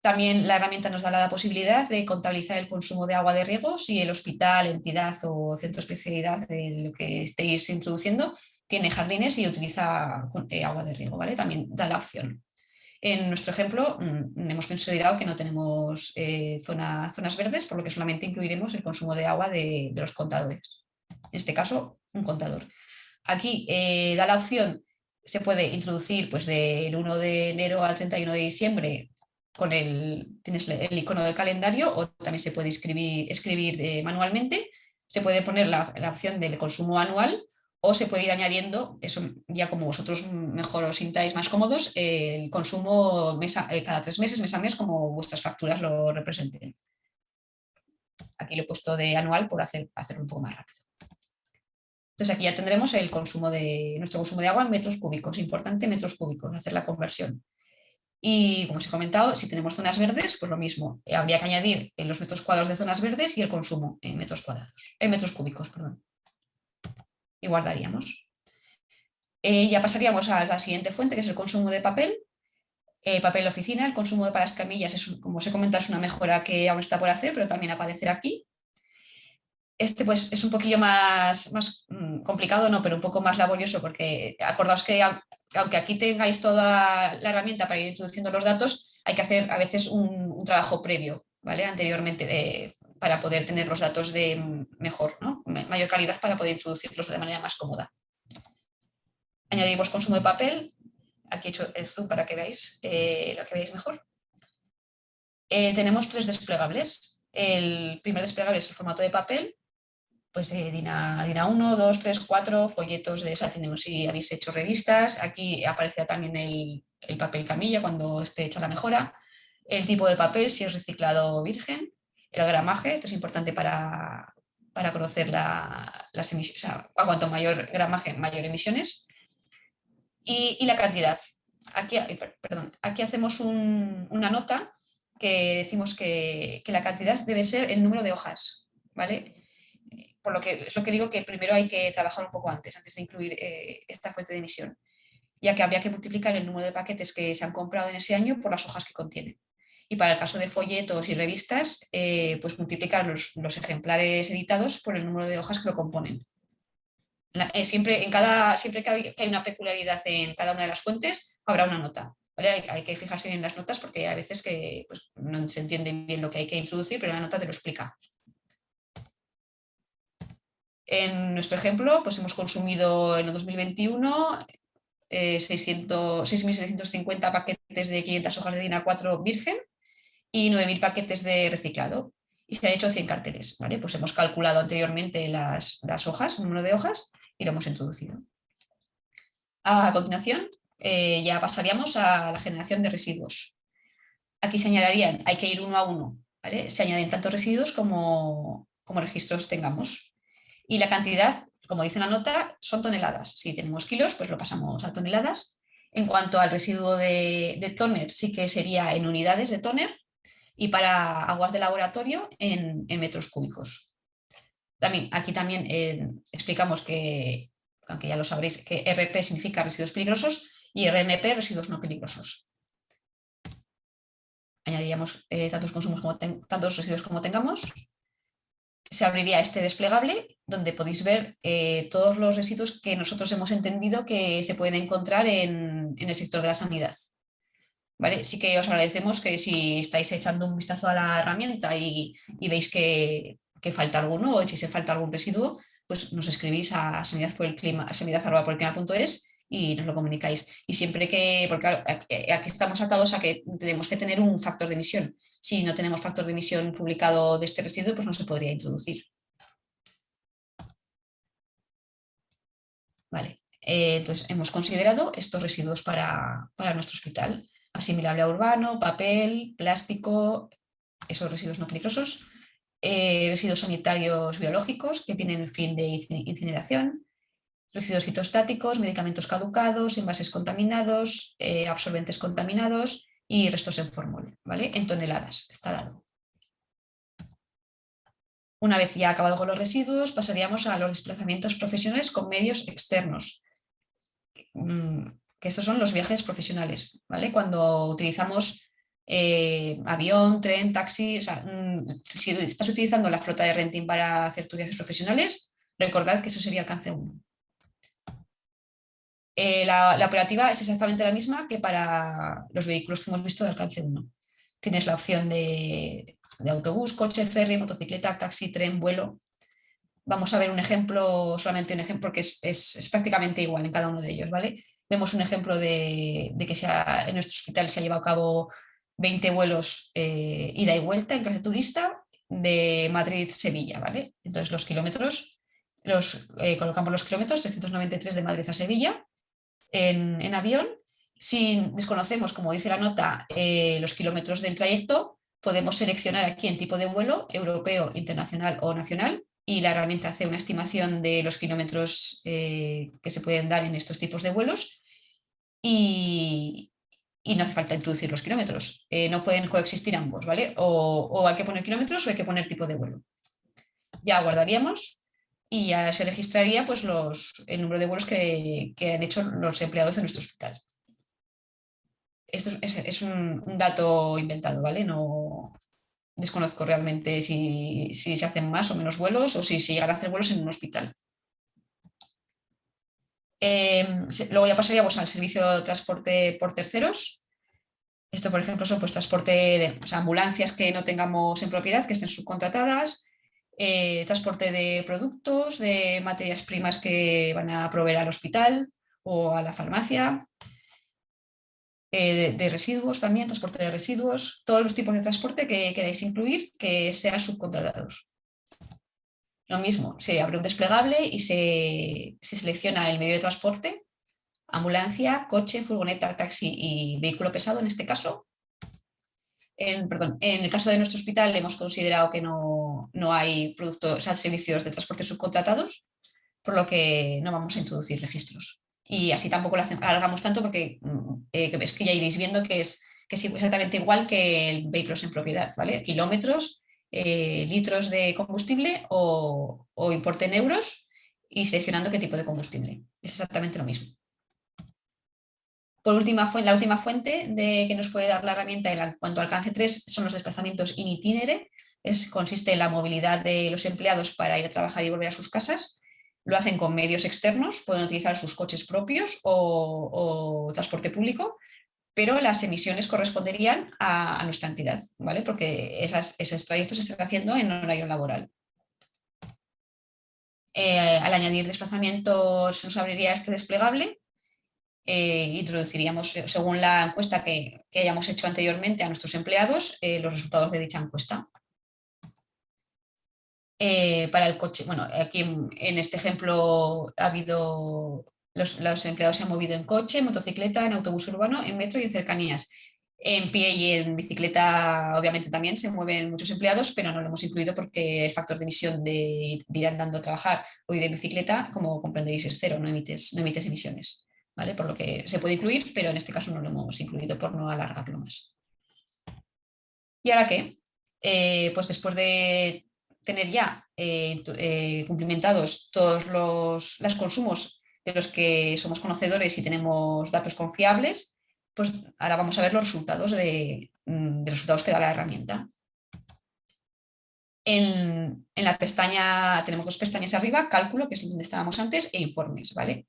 También la herramienta nos da la posibilidad de contabilizar el consumo de agua de riego si el hospital, entidad o centro de especialidad de lo que estéis introduciendo tiene jardines y utiliza agua de riego, ¿vale? También da la opción. En nuestro ejemplo hemos considerado que no tenemos zonas verdes, por lo que solamente incluiremos el consumo de agua de los contadores. En este caso, un contador. Aquí da la opción, se puede introducir pues, del 1 de enero al 31 de diciembre tienes el icono del calendario, o también se puede escribir manualmente. Se puede poner la opción del consumo anual, o se puede ir añadiendo, eso ya como vosotros mejor os sintáis más cómodos, el consumo cada 3 meses, mes a mes, como vuestras facturas lo representen. Aquí lo he puesto de anual por hacerlo un poco más rápido. Entonces aquí ya tendremos nuestro consumo de agua en metros cúbicos. Importante, metros cúbicos, hacer la conversión. Y como os he comentado, si tenemos zonas verdes, pues lo mismo. Habría que añadir los metros cuadrados de zonas verdes y el consumo en metros cúbicos, perdón. Y guardaríamos. Ya pasaríamos a la siguiente fuente, que es el consumo de papel. Papel de oficina, el consumo para las camillas, como os he comentado, es una mejora que aún está por hacer, pero también aparecerá aquí. Este pues es un poquillo más complicado, no, pero un poco más laborioso, porque acordaos que aunque aquí tengáis toda la herramienta para ir introduciendo los datos, hay que hacer a veces un trabajo previo, ¿vale? Anteriormente, para poder tener los datos de mejor, ¿no? Mayor calidad, para poder introducirlos de manera más cómoda. Añadimos consumo de papel. Aquí he hecho el zoom para que veáis lo que veáis mejor. Tenemos 3 desplegables. El primer desplegable es el formato de papel, pues DIN A1, 2, 3, 4, folletos de esa, tenemos si habéis hecho revistas. Aquí aparecerá también el papel camilla cuando esté hecha la mejora. El tipo de papel, si es reciclado virgen. El gramaje, esto es importante para conocer las emisiones, o sea, a cuanto mayor gramaje, mayor emisiones. Y la cantidad. Aquí hacemos una nota que decimos que la cantidad debe ser el número de hojas, ¿vale? Por lo que es lo que digo, que primero hay que trabajar un poco antes de incluir esta fuente de emisión, ya que habría que multiplicar el número de paquetes que se han comprado en ese año por las hojas que contienen. Y para el caso de folletos y revistas, pues multiplicar los ejemplares editados por el número de hojas que lo componen. Siempre que hay una peculiaridad en cada una de las fuentes, habrá una nota. ¿Vale? Hay que fijarse en las notas, porque hay veces que pues, no se entiende bien lo que hay que introducir, pero la nota te lo explica. En nuestro ejemplo, pues hemos consumido en el 2021 6.750 paquetes de 500 hojas de DIN A4 virgen y 9.000 paquetes de reciclado. Y se han hecho 100 carteles. ¿Vale? Pues hemos calculado anteriormente las hojas, el número de hojas, y lo hemos introducido. A continuación, ya pasaríamos a la generación de residuos. Aquí se añadirían, hay que ir uno a uno, ¿vale? Se añaden tantos residuos como registros tengamos. Y la cantidad, como dice la nota, son toneladas. Si tenemos kilos, pues lo pasamos a toneladas. En cuanto al residuo de tóner, sí que sería en unidades de tóner, y para aguas de laboratorio en metros cúbicos. Aquí también explicamos que, aunque ya lo sabréis, que RP significa residuos peligrosos y RMP residuos no peligrosos. añadiríamos tantos residuos como tengamos. Se abriría este desplegable donde podéis ver todos los residuos que nosotros hemos entendido que se pueden encontrar en el sector de la sanidad. ¿Vale? Sí que os agradecemos que si estáis echando un vistazo a la herramienta y veis que falta alguno o si se falta algún residuo, pues nos escribís a sanidad@porelclima.es y nos lo comunicáis. Y siempre porque claro, aquí estamos atados a que tenemos que tener un factor de emisión. Si no tenemos factor de emisión publicado de este residuo, pues no se podría introducir. Vale. Entonces, hemos considerado estos residuos para nuestro hospital. Asimilable a urbano, papel, plástico, esos residuos no peligrosos, residuos sanitarios biológicos que tienen el fin de incineración, residuos citostáticos, medicamentos caducados, envases contaminados, absorbentes contaminados y restos en formol, ¿vale? En toneladas, está dado. Una vez ya acabado con los residuos, pasaríamos a los desplazamientos profesionales con medios externos, que estos son los viajes profesionales, ¿vale? Cuando utilizamos avión, tren, taxi, o sea, si estás utilizando la flota de renting para hacer tus viajes profesionales, recordad que eso sería alcance 1. La operativa es exactamente la misma que para los vehículos que hemos visto de alcance 1. Tienes la opción de autobús, coche, ferry, motocicleta, taxi, tren, vuelo. Vamos a ver un ejemplo, solamente un ejemplo, porque es prácticamente igual en cada uno de ellos, ¿vale? Vemos un ejemplo de que en nuestro hospital se ha llevado a cabo 20 vuelos ida y vuelta en clase turista de Madrid-Sevilla, ¿vale? Entonces los kilómetros, colocamos los kilómetros, 393 de Madrid a Sevilla en avión. Si desconocemos, como dice la nota, los kilómetros del trayecto, podemos seleccionar aquí en tipo de vuelo, europeo, internacional o nacional, y la herramienta hace una estimación de los kilómetros que se pueden dar en estos tipos de vuelos y no hace falta introducir los kilómetros. No pueden coexistir ambos, ¿vale? O hay que poner kilómetros o hay que poner tipo de vuelo. Ya guardaríamos y ya se registraría pues, el número de vuelos que han hecho los empleados de nuestro hospital. Esto es un dato inventado, ¿vale? No desconozco realmente si se hacen más o menos vuelos o si se llegan a hacer vuelos en un hospital. Luego ya pasaríamos al servicio de transporte por terceros. Esto, por ejemplo, son pues, ambulancias que no tengamos en propiedad, que estén subcontratadas, transporte de productos, de materias primas que van a proveer al hospital o a la farmacia, de residuos también, transporte de residuos, todos los tipos de transporte que queráis incluir que sean subcontratados. Lo mismo, se abre un desplegable y se selecciona el medio de transporte, ambulancia, coche, furgoneta, taxi y vehículo pesado en este caso. En el caso de nuestro hospital hemos considerado que no hay servicios de transporte subcontratados, por lo que no vamos a introducir registros. Y así tampoco lo alargamos tanto porque es que ya iréis viendo que es exactamente igual que el vehículos en propiedad, ¿vale? Kilómetros, litros de combustible o importe en euros y seleccionando qué tipo de combustible. Es exactamente lo mismo. Por la última fuente que nos puede dar la herramienta en cuanto a alcance 3 son los desplazamientos in itinere. Consiste en la movilidad de los empleados para ir a trabajar y volver a sus casas. Lo hacen con medios externos, pueden utilizar sus coches propios o transporte público, pero las emisiones corresponderían a nuestra entidad, ¿vale? Porque esos trayectos se están haciendo en horario laboral. Al añadir desplazamientos se nos abriría este desplegable. Introduciríamos, según la encuesta que hayamos hecho anteriormente a nuestros empleados, los resultados de dicha encuesta. Para el coche, bueno, aquí en este ejemplo ha habido, los empleados se han movido en coche, motocicleta, en autobús urbano, en metro y en cercanías. En pie y en bicicleta, obviamente, también se mueven muchos empleados, pero no lo hemos incluido porque el factor de emisión de ir andando a trabajar o ir en bicicleta, como comprenderéis, es cero, no emites emisiones. ¿Vale? Por lo que se puede incluir, pero en este caso no lo hemos incluido por no alargarlo más. ¿Y ahora qué? Pues después de tener ya cumplimentados todos los consumos de los que somos conocedores y tenemos datos confiables, Pues ahora vamos a ver los resultados de los resultados que da la herramienta. En la pestaña, tenemos dos pestañas arriba, cálculo, que es donde estábamos antes, e informes, ¿vale?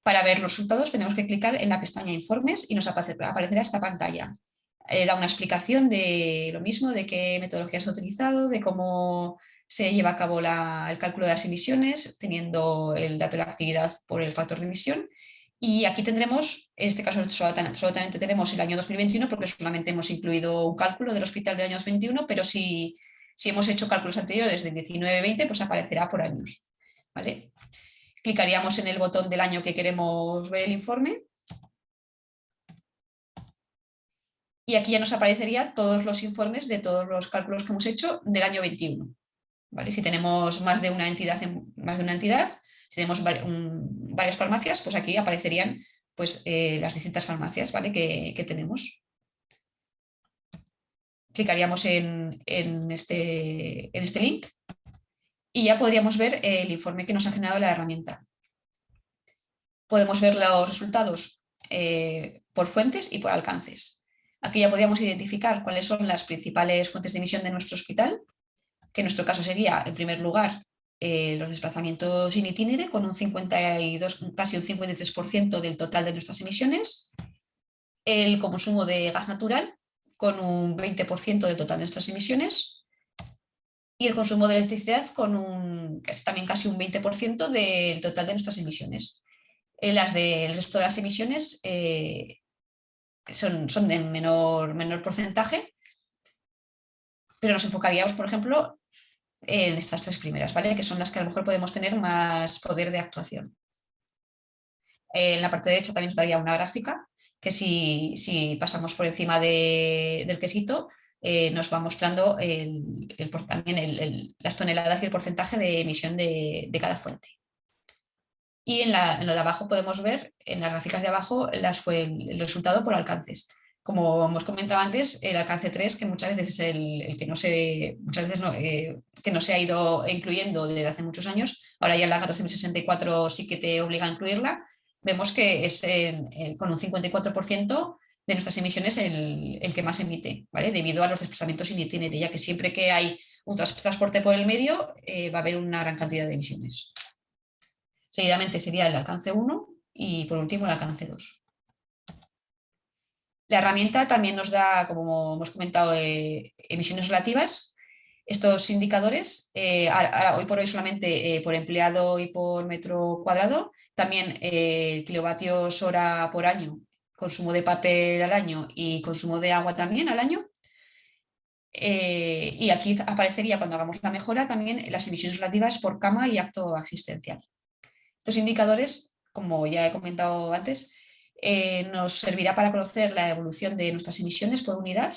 Para ver los resultados tenemos que clicar en la pestaña informes y nos aparecerá esta pantalla. Da una explicación de lo mismo, de qué metodología se ha utilizado, de cómo se lleva a cabo el cálculo de las emisiones, teniendo el dato de la actividad por el factor de emisión. Y aquí tendremos, en este caso solamente tenemos el año 2021 porque solamente hemos incluido un cálculo del hospital del año 2021, pero si hemos hecho cálculos anteriores del 19-20, pues aparecerá por años, ¿vale? Clicaríamos en el botón del año que queremos ver el informe y aquí ya nos aparecerían todos los informes de todos los cálculos que hemos hecho del año 21. ¿Vale? Si tenemos más de una entidad, si tenemos varias farmacias, pues aquí aparecerían pues, las distintas farmacias, ¿vale? que tenemos. Clicaríamos en este link y ya podríamos ver el informe que nos ha generado la herramienta. Podemos ver los resultados por fuentes y por alcances. Aquí ya podríamos identificar cuáles son las principales fuentes de emisión de nuestro hospital, que en nuestro caso sería, en primer lugar, los desplazamientos in itinere, con casi un 53% del total de nuestras emisiones, el consumo de gas natural, con un 20% del total de nuestras emisiones, y el consumo de electricidad, que es también casi un 20% del total de nuestras emisiones. Las del resto de las emisiones son de menor porcentaje, pero nos enfocaríamos, por ejemplo, en estas tres primeras, ¿vale? Que son las que a lo mejor podemos tener más poder de actuación. En la parte derecha también nos daría una gráfica que si pasamos por encima del quesito nos va mostrando también las toneladas y el porcentaje de emisión de cada fuente. Y en lo de abajo podemos ver, en las gráficas de abajo, fue el resultado por alcances. Como hemos comentado antes, el alcance 3, que muchas veces es el que que no se ha ido incluyendo desde hace muchos años, ahora ya la 14064 sí que te obliga a incluirla, vemos que es con un 54% de nuestras emisiones el que más emite, ¿vale? Debido a los desplazamientos in itinere, ya que siempre que hay un transporte por el medio va a haber una gran cantidad de emisiones. Seguidamente sería el alcance 1 y por último el alcance 2. La herramienta también nos da, como hemos comentado, emisiones relativas. Estos indicadores, ahora, hoy por hoy solamente por empleado y por metro cuadrado, también kilovatios hora por año, consumo de papel al año y consumo de agua también al año. Y aquí aparecería, cuando hagamos la mejora, también las emisiones relativas por cama y acto asistencial. Estos indicadores, como ya he comentado antes, nos servirá para conocer la evolución de nuestras emisiones por unidad.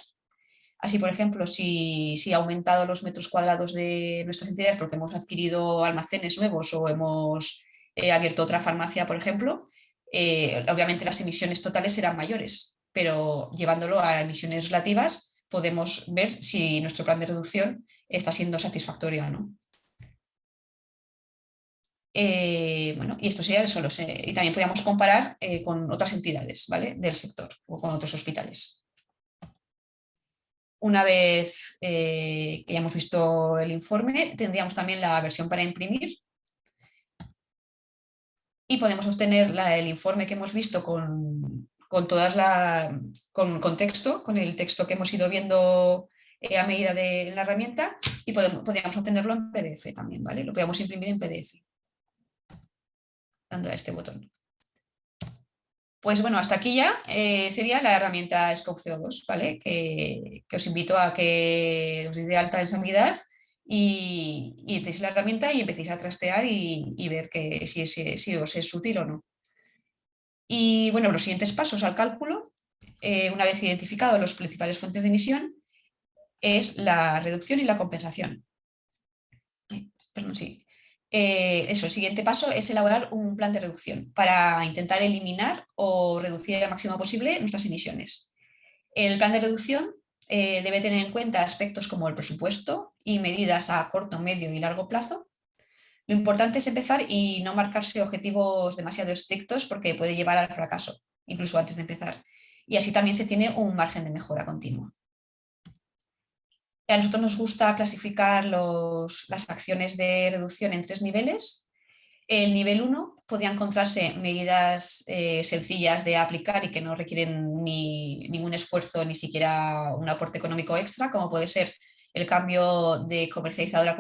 Así, por ejemplo, si ha aumentado los metros cuadrados de nuestras entidades porque hemos adquirido almacenes nuevos o hemos abierto otra farmacia, por ejemplo, obviamente las emisiones totales serán mayores, pero llevándolo a emisiones relativas podemos ver si nuestro plan de reducción está siendo satisfactorio o no. Bueno, y esto sería solo. Y también podríamos comparar con otras entidades, ¿vale? Del sector o con otros hospitales. Una vez que ya hemos visto el informe, tendríamos también la versión para imprimir y podemos obtener el informe que hemos visto con texto, con el texto que hemos ido viendo a medida de la herramienta y podríamos obtenerlo en PDF también, ¿vale? Lo podemos imprimir en PDF. Dando a este botón. Pues bueno, hasta aquí ya sería la herramienta Scope CO2, ¿vale? Que os invito a que os deis de alta en sanidad y entréis la herramienta y empecéis a trastear y ver si os es útil o no. Y bueno, los siguientes pasos al cálculo, una vez identificado las principales fuentes de emisión, es la reducción y la compensación. Perdón, sí. El siguiente paso es elaborar un plan de reducción para intentar eliminar o reducir al máximo posible nuestras emisiones. El plan de reducción debe tener en cuenta aspectos como el presupuesto y medidas a corto, medio y largo plazo. Lo importante es empezar y no marcarse objetivos demasiado estrictos porque puede llevar al fracaso, incluso antes de empezar. y así también se tiene un margen de mejora continua. A nosotros nos gusta clasificar las acciones de reducción en 3 niveles. El nivel 1 podría encontrarse medidas sencillas de aplicar y que no requieren ningún esfuerzo, ni siquiera un aporte económico extra, como puede ser el cambio de comercializadora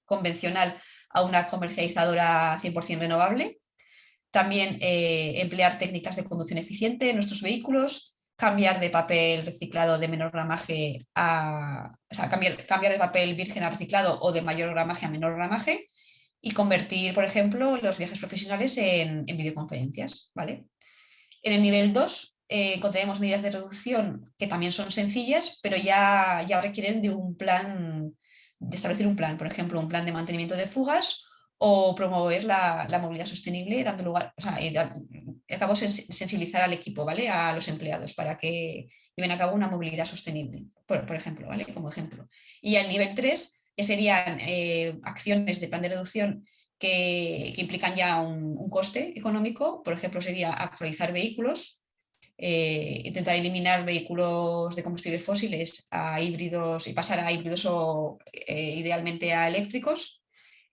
convencional a una comercializadora 100% renovable. También emplear técnicas de conducción eficiente en nuestros vehículos, cambiar de papel reciclado de menor gramaje cambiar de papel virgen a reciclado o de mayor gramaje a menor gramaje, y convertir, por ejemplo, los viajes profesionales en videoconferencias, ¿vale? En el nivel 2 encontraremos medidas de reducción que también son sencillas, pero ya requieren de establecer un plan, por ejemplo, un plan de mantenimiento de fugas o promover la movilidad sostenible, dando lugar, acabo sensibilizar al equipo, ¿vale? A los empleados para que lleven a cabo una movilidad sostenible, por ejemplo, ¿vale? Como ejemplo. Y al nivel 3 ya serían acciones de plan de reducción que implican ya un coste económico. Por ejemplo, sería actualizar vehículos, intentar eliminar vehículos de combustibles fósiles a híbridos y pasar a híbridos o idealmente a eléctricos.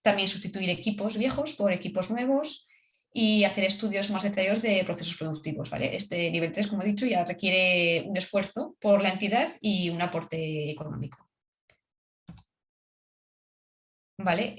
También sustituir equipos viejos por equipos nuevos y hacer estudios más detallados de procesos productivos, ¿vale? Este nivel 3, como he dicho, ya requiere un esfuerzo por la entidad y un aporte económico. ¿Vale?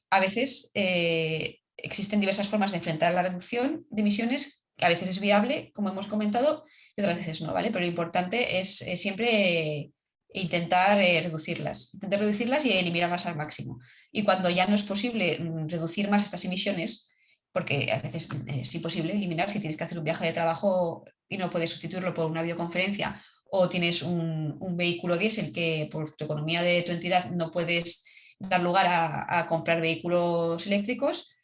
A veces existen diversas formas de enfrentar la reducción de emisiones, que a veces es viable, como hemos comentado, y otras veces no, ¿vale? Pero lo importante es siempre intentar reducirlas y eliminarlas al máximo. Y cuando ya no es posible reducir más estas emisiones, porque a veces es imposible eliminar, si tienes que hacer un viaje de trabajo y no puedes sustituirlo por una videoconferencia, o tienes un vehículo diésel que por tu economía de tu entidad no puedes dar lugar a comprar vehículos eléctricos,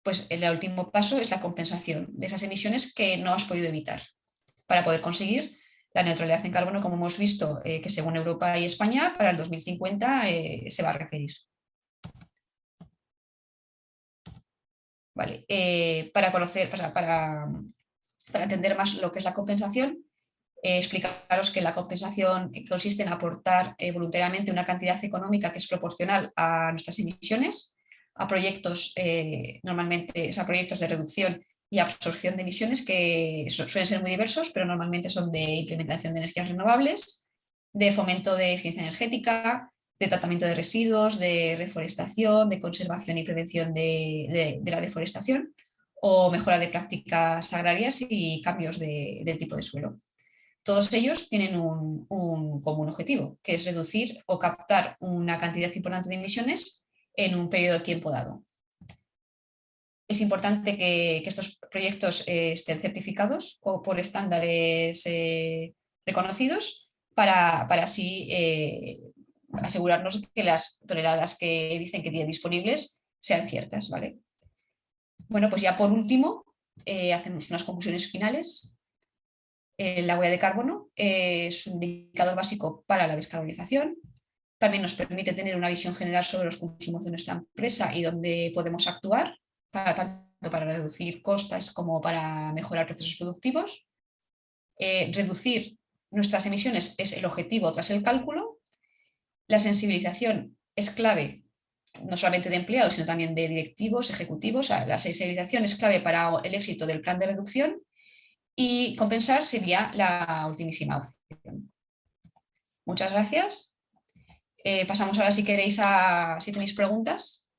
pues el último paso es la compensación de esas emisiones que no has podido evitar para poder conseguir la neutralidad en carbono, como hemos visto, que según Europa y España para el 2050 se va a requerir. Vale. Para entender más lo que es la compensación, explicaros que la compensación consiste en aportar voluntariamente una cantidad económica que es proporcional a nuestras emisiones, a proyectos normalmente, o sea, proyectos de reducción y absorción de emisiones que suelen ser muy diversos, pero normalmente son de implementación de energías renovables, de fomento de eficiencia energética, de tratamiento de residuos, de reforestación, de conservación y prevención de la deforestación, o mejora de prácticas agrarias y cambios de tipo de suelo. Todos ellos tienen un común objetivo, que es reducir o captar una cantidad importante de emisiones en un periodo de tiempo dado. Es importante que estos proyectos estén certificados o por estándares reconocidos para así asegurarnos que las toneladas que dicen que tienen disponibles sean ciertas, ¿vale? Bueno, pues ya por último, hacemos unas conclusiones finales. La huella de carbono es un indicador básico para la descarbonización. También nos permite tener una visión general sobre los consumos de nuestra empresa y dónde podemos actuar, tanto para reducir costes como para mejorar procesos productivos. Reducir nuestras emisiones es el objetivo tras el cálculo. La sensibilización es clave, no solamente de empleados, sino también de directivos, ejecutivos. La sensibilización es clave para el éxito del plan de reducción. Y compensar sería la ultimísima opción. Muchas gracias. Pasamos ahora, si queréis, si tenéis preguntas.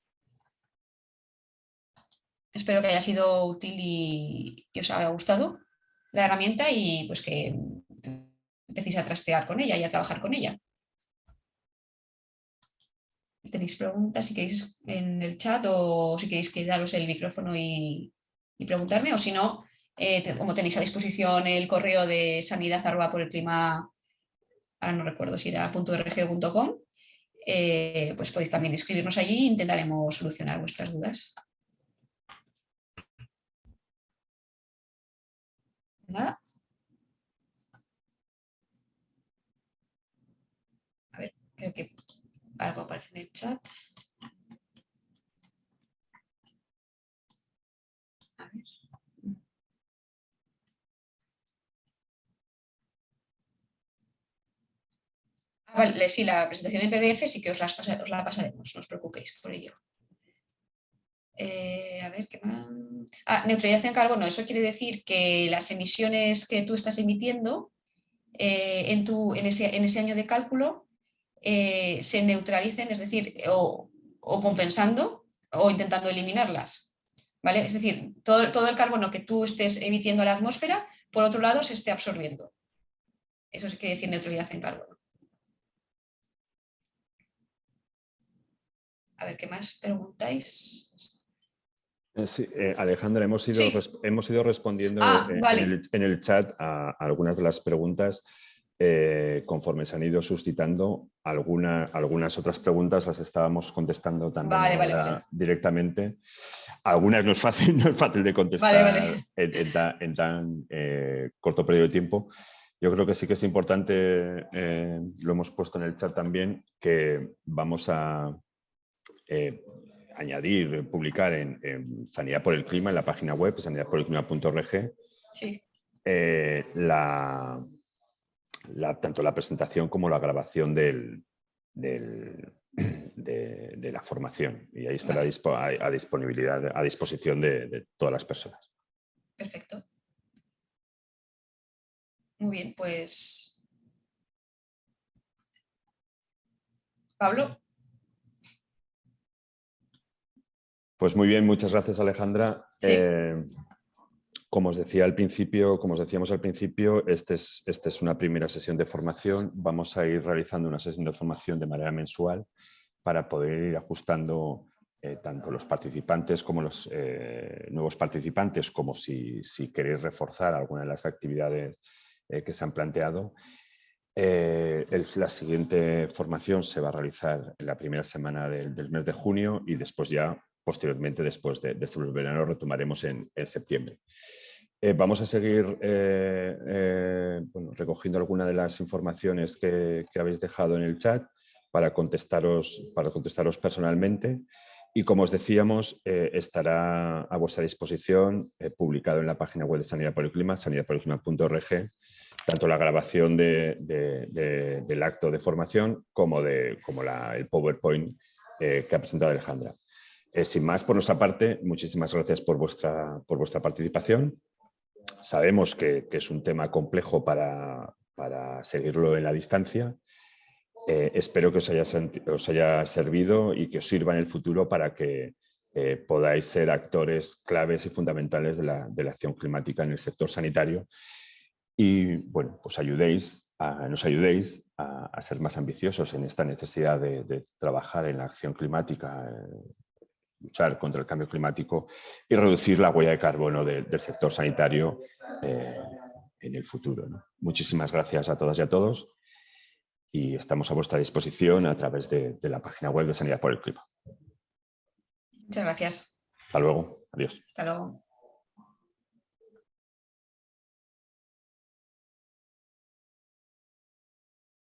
Espero que haya sido útil y os haya gustado la herramienta y pues que empecéis a trastear con ella y a trabajar con ella. ¿Tenéis preguntas si queréis en el chat o si queréis que daros el micrófono y preguntarme? O si no, como tenéis a disposición el correo de sanidad por el clima, ahora no recuerdo si era .rg.com, pues podéis también escribirnos allí e intentaremos solucionar vuestras dudas. Nada. A ver, creo que algo aparece en el chat. A ver. Vale, sí, la presentación en PDF sí que os la pasaremos, no os preocupéis por ello. A ver, ¿qué más? Neutralidad en carbono. Eso quiere decir que las emisiones que tú estás emitiendo en ese año de cálculo se neutralicen, es decir, o compensando o intentando eliminarlas. ¿Vale? Es decir, todo el carbono que tú estés emitiendo a la atmósfera, por otro lado, se esté absorbiendo. Eso sí quiere decir neutralidad en carbono. A ver, ¿qué más preguntáis? Sí, Alejandra, hemos ido respondiendo Vale. en el chat a algunas de las preguntas. Conforme se han ido suscitando, algunas otras preguntas las estábamos contestando también Vale. directamente. Algunas no es fácil de contestar en tan corto periodo de tiempo. Yo creo que sí que es importante, lo hemos puesto en el chat también, que vamos a añadir, publicar en Sanidad por el Clima, en la página web, sanidadporelclima.org, sí. Tanto la presentación como la grabación de la formación. Y ahí estará a disposición de todas las personas. Perfecto. Muy bien, pues... Pablo. Pues muy bien, muchas gracias, Alejandra. Sí. Como os decíamos al principio, esta es una primera sesión de formación. Vamos a ir realizando una sesión de formación de manera mensual para poder ir ajustando tanto los participantes como los nuevos participantes, como si queréis reforzar alguna de las actividades que se han planteado. La siguiente formación se va a realizar en la primera semana del mes de junio y después ya, posteriormente, después de este verano, retomaremos en septiembre. Vamos a seguir recogiendo algunas de las informaciones que habéis dejado en el chat para contestaros personalmente. Y como os decíamos, estará a vuestra disposición, publicado en la página web de Sanidad por el Clima, sanidadporelclima.org, tanto la grabación del acto de formación como el PowerPoint que ha presentado Alejandra. Sin más, por nuestra parte, muchísimas gracias por vuestra participación. Sabemos que es un tema complejo para seguirlo en la distancia. Espero que os haya servido y que os sirva en el futuro para que podáis ser actores claves y fundamentales de la acción climática en el sector sanitario y bueno, pues nos ayudéis a ser más ambiciosos en esta necesidad de trabajar en la acción climática, luchar contra el cambio climático y reducir la huella de carbono del sector sanitario en el futuro, ¿no? Muchísimas gracias a todas y a todos y estamos a vuestra disposición a través de la página web de Sanidad por el Clima. Muchas gracias. Hasta luego. Adiós. Hasta luego.